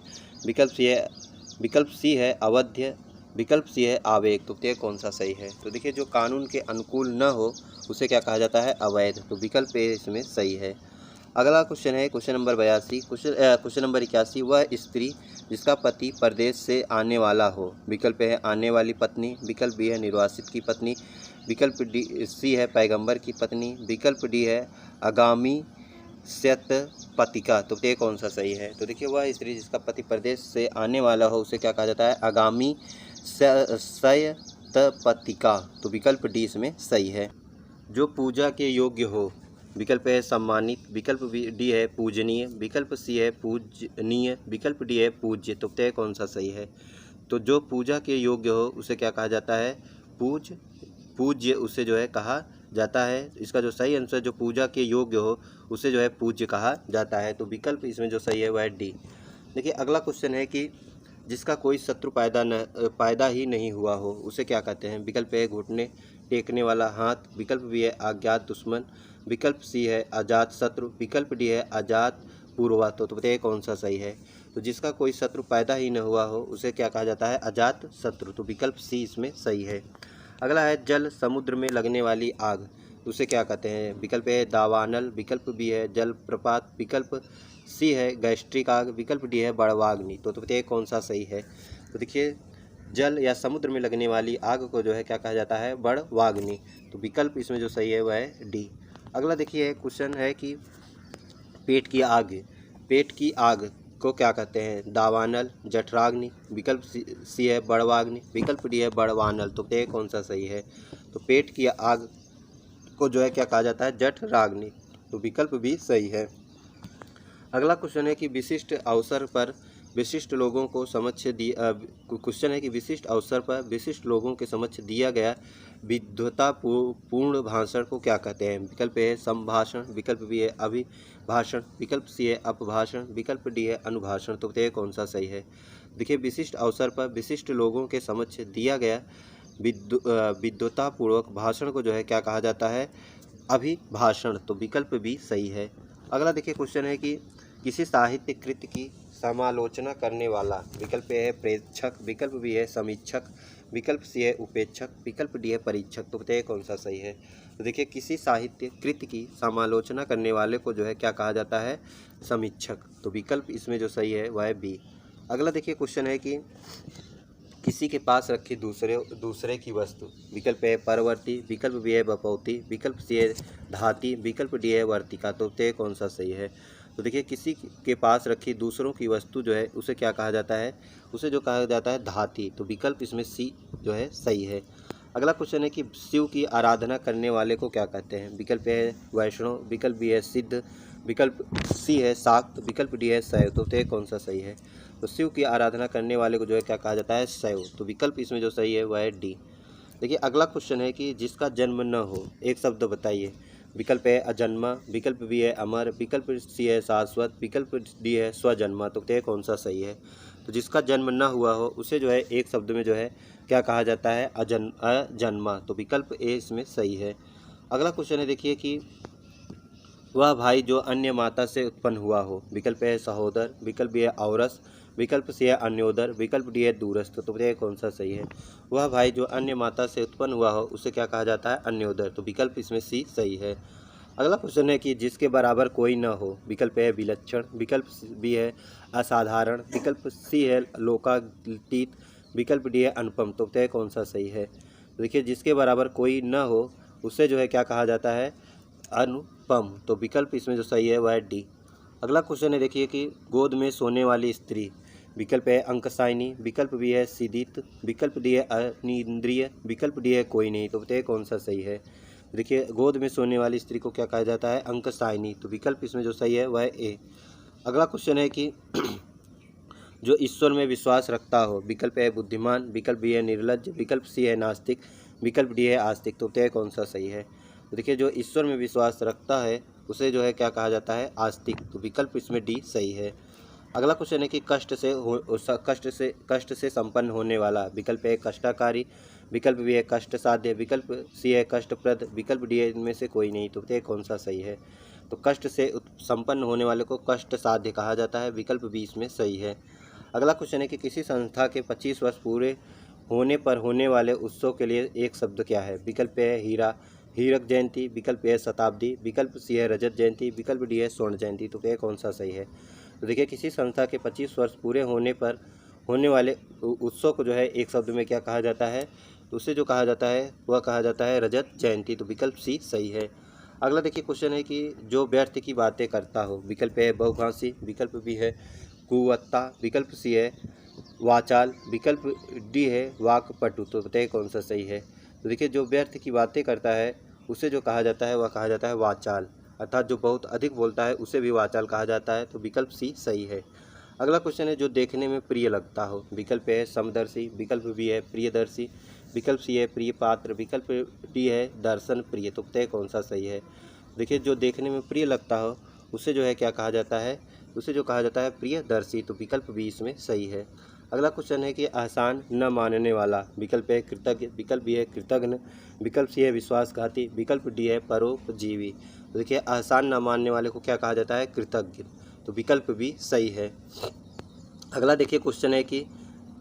विकल्प सी है अवध्य, विकल्प सी है आवेग। तो बताइए कौन सा सही है। तो देखिए जो कानून के अनुकूल न हो उसे क्या कहा जाता है, अवैध। तो विकल्प ए इसमें सही है। अगला क्वेश्चन है क्वेश्चन नंबर 82, क्वेश्चन नंबर 81, वह स्त्री जिसका पति परदेश से आने वाला हो। विकल्प है आने वाली पत्नी, विकल्प बी है निर्वासित की पत्नी, विकल्प डी सी है पैगंबर की पत्नी, विकल्प डी है आगामी सत्यपतिका। तो बताइए कौन सा सही है। तो देखिए वह स्त्री जिसका पति प्रदेश से आने वाला हो उसे क्या कहा जाता है, आगामी सत्यपतिका। तो विकल्प डी इसमें सही है। जो पूजा के योग्य हो। विकल्प है सम्मानित, विकल्प डी है पूजनीय, विकल्प सी है पूजनीय, विकल्प डी है पूज्य। तो बताइए कौन सा सही है। तो जो पूजा के योग्य हो उसे क्या कहा जाता है, पूज्य उसे जो है कहा जाता है। इसका जो सही आंसर जो पूजा के योग्य हो उसे जो है पूज्य कहा जाता है। तो विकल्प इसमें जो सही है वह है डी। देखिए अगला क्वेश्चन है कि जिसका कोई शत्रु पैदा ही नहीं हुआ हो उसे क्या कहते हैं। विकल्प है घुटने, टेकने वाला हाथ, विकल्प बी है अज्ञात दुश्मन, विकल्प सी है अजात शत्रु, विकल्प डी है अजात पूर्वा। तो बताइए कौन सा सही है। तो जिसका कोई शत्रु पैदा ही न हुआ हो उसे क्या कहा जाता है, अजात शत्रु। तो विकल्प सी इसमें सही है। अगला है जल समुद्र में लगने वाली आग, उसे क्या कहते हैं। विकल्प ए दावानल, विकल्प बी है जलप्रपात, विकल्प सी है गैस्ट्रिक आग, विकल्प डी है बड़वाग्नि। तो बताइए कौन सा सही है। तो देखिए जल या समुद्र में लगने वाली आग को जो है क्या कहा जाता है, बड़वाग्नि। तो विकल्प इसमें जो सही है वह है डी। अगला देखिए क्वेश्चन है कि पेट की आग, पेट की आग को क्या कहते हैं, दावानल, जठराग्नि, विकल्प सी है बड़वाग्नि, विकल्प डी है बड़वानल। तो बताइए कौन सा सही है। तो पेट की आग को जो है क्या कहा जाता है, जठराग्नि। तो विकल्प भी सही है। अगला क्वेश्चन है कि विशिष्ट अवसर पर विशिष्ट लोगों को समक्ष क्वेश्चन है कि विशिष्ट अवसर पर विशिष्ट लोगों के समक्ष दिया गया विद्वतापूर्ण भाषण को क्या कहते हैं। विकल्प ए है संभाषण, विकल्प बी है अभिभाषण, विकल्प सी है अपभाषण, विकल्प डी है अनुभाषण। तो बताइए कौन सा सही है। देखिए विशिष्ट अवसर पर विशिष्ट लोगों के समक्ष दिया गया विद्वतापूर्वक भाषण को जो है क्या कहा जाता है, अभिभाषण। तो विकल्प भी सही है। अगला देखिए क्वेश्चन है कि किसी साहित्य कृति की समालोचना करने वाला, विकल्प ए है प्रेक्षक, विकल्प बी है समीक्षक, विकल्प सी है उपेक्षक, विकल्प डी है परीक्षक। तो बताइए कौन सा सही है। तो देखिए किसी साहित्य कृति की समालोचना करने वाले को जो है क्या कहा जाता है, समीक्षक। तो विकल्प इसमें जो सही है वह है बी। अगला देखिए क्वेश्चन है कि किसी के पास रखी दूसरे की वस्तु, विकल्प ए परवर्ती, विकल्प बी है बपौती, विकल्प सी है धाती, विकल्प डी है वर्तिका। तो बताइए कौन सा सही है। तो देखिए किसी के पास रखी दूसरों की वस्तु जो है उसे क्या कहा जाता है, उसे जो कहा जाता है धाती। तो विकल्प इसमें सी जो है सही है। अगला क्वेश्चन है कि शिव की आराधना करने वाले को क्या कहते हैं। विकल्प ए है वैष्णव, विकल्प बी है सिद्ध, विकल्प सी है शाक्त, विकल्प डी है शैव। तो बताइए कौन सा सही है। तो शिव की आराधना करने वाले को जो है क्या कहा जाता है, शैव। तो विकल्प इसमें जो सही है वह है डी। देखिए अगला क्वेश्चन है कि जिसका जन्म न हो, एक शब्द बताइए। विकल्प है अजन्मा, विकल्प बी है अमर, विकल्प सी है शाश्वत, विकल्प डी है स्वजन्मा। तो बताइए कौन सा सही है। तो जिसका जन्म न हुआ हो उसे जो है एक शब्द में जो है क्या कहा जाता है, अजन्मा। तो विकल्प ए इसमें सही है। अगला क्वेश्चन है देखिए कि वह भाई जो अन्य माता से उत्पन्न हुआ हो, विकल्प है सहोदर, विकल्प बी है औरस, विकल्प सी है अन्योदर, विकल्प डी है दूरस्थ। तो बताइए कौन सा सही है। वह भाई जो अन्य माता से उत्पन्न हुआ हो उसे क्या कहा जाता है, अन्योदर। तो विकल्प इसमें सी सही है। अगला क्वेश्चन है कि जिसके बराबर कोई न हो, विकल्प है विलक्षण, विकल्प बी है असाधारण, विकल्प सी है लोकातीत, विकल्प डी है अनुपम। तो बताइए कौन सा सही है। तो देखिए जिसके बराबर कोई न हो उसे जो है क्या कहा जाता है, अनुपम। तो विकल्प इसमें जो सही है वह है डी। अगला क्वेश्चन है देखिए कि गोद में सोने वाली स्त्री, विकल्प है अंकसाइनी, विकल्प बी है सीदित, विकल्प डी है अनिंद्रिय, विकल्प डी है कोई नहीं। तो बताइए कौन सा सही है। देखिए गोद में सोने वाली स्त्री को क्या कहा जाता है, अंकसाइनी। तो विकल्प इसमें जो सही है वह है ए। अगला क्वेश्चन है कि जो ईश्वर में विश्वास रखता हो, विकल्प है बुद्धिमान, विकल्प बी है निर्लज्ज, विकल्प सी है नास्तिक, विकल्प डी है आस्तिक। तो बताइए कौन सा सही है। तो देखिए जो ईश्वर में विश्वास रखता है उसे जो है क्या कहा जाता है, आस्तिक। तो विकल्प इसमें डी सही है। अगला क्वेश्चन है कि कष्ट से संपन्न होने वाला, विकल्प ए कष्टकारी, विकल्प बी है कष्ट साध्य, विकल्प सी है कष्टप्रद, विकल्प डी है इनमें से कोई नहीं। तो बताइए कौन सा सही है। तो कष्ट से संपन्न होने वाले को कष्ट साध्य कहा जाता है, विकल्प बी इसमें सही है। अगला क्वेश्चन है कि किसी संस्था के 25 वर्ष पूरे होने पर होने वाले उत्सव के लिए एक शब्द क्या है। विकल्प ए हीरक जयंती, विकल्प ए शताब्दी, विकल्प सी है रजत जयंती, विकल्प डी है स्वर्ण जयंती। तो क्या कौन सा सही है। तो देखिए किसी संस्था के 25 वर्ष पूरे होने पर होने वाले उत्सव को जो है एक शब्द में क्या कहा जाता है, तो उसे जो कहा जाता है वह कहा जाता है रजत जयंती। तो विकल्प सी सही है। अगला देखिए क्वेश्चन है कि जो व्यर्थ की बातें करता हो, विकल्प ए बहुभाषी, विकल्प बी है कुवत्ता, विकल्प सी है वाचाल, विकल्प डी है वाकपटु। तो बताइए कौन सा सही है। तो देखिए जो व्यर्थ की बातें करता है उसे जो कहा जाता है वह कहा जाता है वाचाल, अर्थात जो बहुत अधिक बोलता है उसे भी वाचाल कहा जाता है। तो विकल्प सी सही है। अगला क्वेश्चन है जो देखने में प्रिय लगता हो, विकल्प है समदर्शी, विकल्प बी है प्रियदर्शी, विकल्प सी है प्रिय पात्र, विकल्प डी है दर्शन प्रिय। तो बताइए कौन सा सही है। देखिए जो देखने में प्रिय लगता हो उसे जो है क्या कहा जाता है, उसे जो कहा जाता है प्रियदर्शी। तो विकल्प बी इसमें सही है। अगला क्वेश्चन है कि एहसान न मानने वाला, विकल्प ए कृतज्ञ, विकल्प बी है कृतघ्न, विकल्प सी है विश्वासघाती, विकल्प डी है परोपजीवी। तो देखिए एहसान न मानने वाले को क्या कहा जाता है? कृतज्ञ। तो विकल्प बी सही है। अगला देखिए क्वेश्चन है कि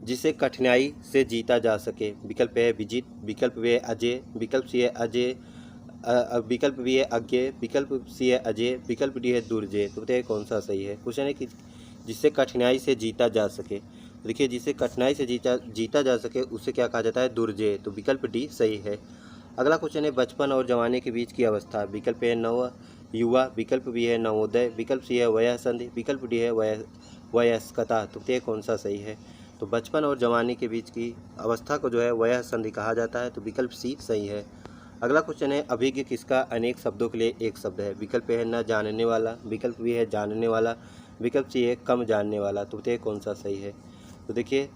जिसे कठिनाई से जीता जा सके, विकल्प ए है विजित, विकल्प बी है अजय, विकल्प सी है अजय, विकल्प बी है अज्ञेय, विकल्प सी है अजय, विकल्प डी है दुर्जय। तो बताइए कौन सा सही है। क्वेश्चन है कि जिससे कठिनाई से जीता जा सके, देखिए जिसे कठिनाई से जीता जा सके उसे क्या कहा जाता है? दुर्जय। तो विकल्प डी सही है। अगला क्वेश्चन है बचपन और जवानी के बीच की अवस्था, विकल्प ए नव युवा, विकल्प बी है नवोदय, विकल्प सी है वयःसंधि, विकल्प डी है वयस्कता। तो ये कौन सा सही है? तो बचपन और जवानी के बीच की अवस्था को जो है वयःसंधि कहा जाता है। तो विकल्प सी सही है। अगला क्वेश्चन है अभिज्ञ किसका अनेक शब्दों के लिए एक शब्द है, विकल्प ए है न जानने वाला, विकल्प बी है जानने वाला, विकल्प सी है कम जानने वाला। तो बताइए कौन सा सही है। तो देखिए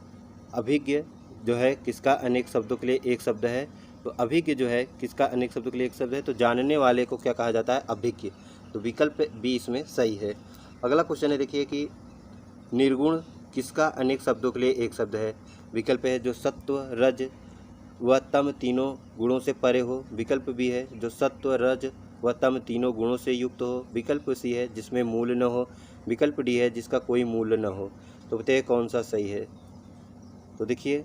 अभिज्ञ जो है किसका अनेक शब्दों के लिए एक शब्द है, तो अभिज्ञ जो है किसका अनेक शब्दों के लिए एक शब्द है, तो जानने वाले को क्या कहा जाता है? अभिज्ञ। तो विकल्प बी इसमें सही है। अगला क्वेश्चन है देखिए कि निर्गुण किसका अनेक शब्दों के लिए एक शब्द है, विकल्प है जो सत्व रज व तम तीनों गुणों से परे हो, विकल्प बी है जो सत्व रज व तम तीनों गुणों से युक्त हो, विकल्प सी है जिसमें मूल न हो, विकल्प डी है जिसका कोई मूल न हो। तो बताइए कौन सा सही है। तो देखिए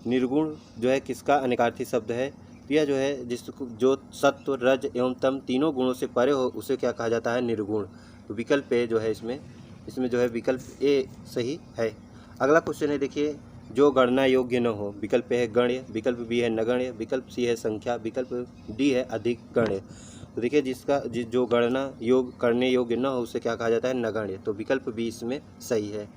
निर्गुण जो है किसका अनेकार्थी शब्द है, तो यह जो है जिसको जो सत्व रज एवं तम तीनों गुणों से परे हो उसे क्या कहा जाता है? निर्गुण। तो विकल्प ए जो है इसमें जो है विकल्प ए सही है। अगला क्वेश्चन है देखिए जो गणना योग्य न हो, विकल्प ए है गण्य, विकल्प बी है नगण्य, विकल्प सी है संख्या, विकल्प डी है अधिक गण्य। तो देखिए जो गणना करने योग्य न हो उसे क्या कहा जाता है? नगण्य। तो विकल्प बी इसमें सही है।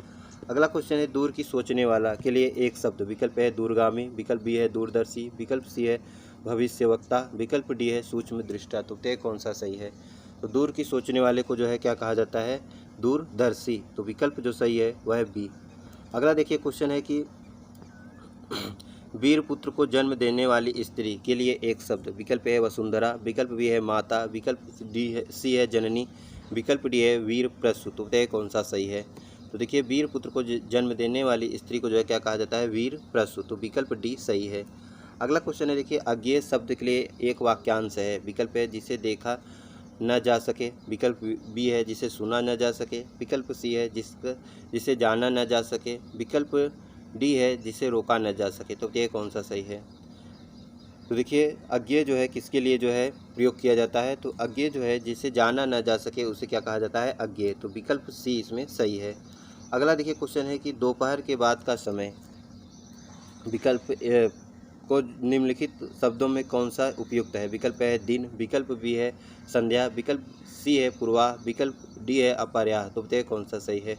अगला क्वेश्चन है दूर की सोचने वाला के लिए एक शब्द, विकल्प है दूरगामी, विकल्प बी है दूरदर्शी, विकल्प सी है भविष्यवक्ता, विकल्प डी है सूक्ष्म दृष्टा। तो तय कौन सा सही है। तो दूर की सोचने वाले को जो है क्या कहा जाता है? दूरदर्शी। तो विकल्प जो सही है वह है बी। अगला देखिए क्वेश्चन है कि वीर पुत्र को जन्म देने वाली स्त्री के लिए एक शब्द, विकल्प है वसुंधरा, विकल्प बी है माता, विकल्प सी है जननी, विकल्प डी है वीर प्रसूत। तो तय कौन सा सही है। तो देखिए वीर पुत्र को जन्म देने वाली स्त्री को जो है क्या कहा जाता है? वीर प्रसूत। तो विकल्प डी सही है। अगला क्वेश्चन है देखिए अज्ञेय शब्द के लिए एक वाक्यांश है, विकल्प है जिसे देखा न जा सके, विकल्प बी है जिसे सुना न जा सके, विकल्प सी है जिसे जाना न जा सके, विकल्प डी है जिसे रोका न जा सके। तो ये कौन सा सही है। तो देखिए अज्ञेय जो है किसके लिए जो है प्रयोग किया जाता है, तो अज्ञेय जो है जिसे जाना न जा सके उसे क्या कहा जाता है? अज्ञेय। तो विकल्प सी इसमें सही है। अगला देखिए क्वेश्चन है कि दोपहर के बाद का समय, विकल्प को निम्नलिखित शब्दों में कौन सा उपयुक्त है, विकल्प है दिन, विकल्प बी है संध्या, विकल्प सी है पूर्वाह, विकल्प डी है अपराह्न। तो बताइए कौन सा सही है।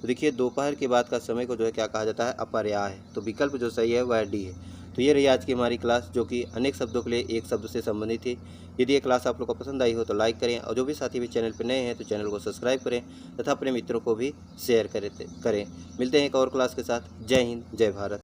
तो देखिए दोपहर के बाद का समय को जो है क्या कहा जाता है? अपराह्न है। तो विकल्प जो सही है वह डी है। तो ये रही आज की हमारी क्लास जो कि अनेक शब्दों के लिए एक शब्द से संबंधित थी। यदि ये क्लास आप लोग को पसंद आई हो तो लाइक करें, और जो भी साथी भी चैनल पर नए हैं तो चैनल को सब्सक्राइब करें तथा अपने मित्रों को भी शेयर करें। मिलते हैं एक और क्लास के साथ। जय हिंद, जय भारत।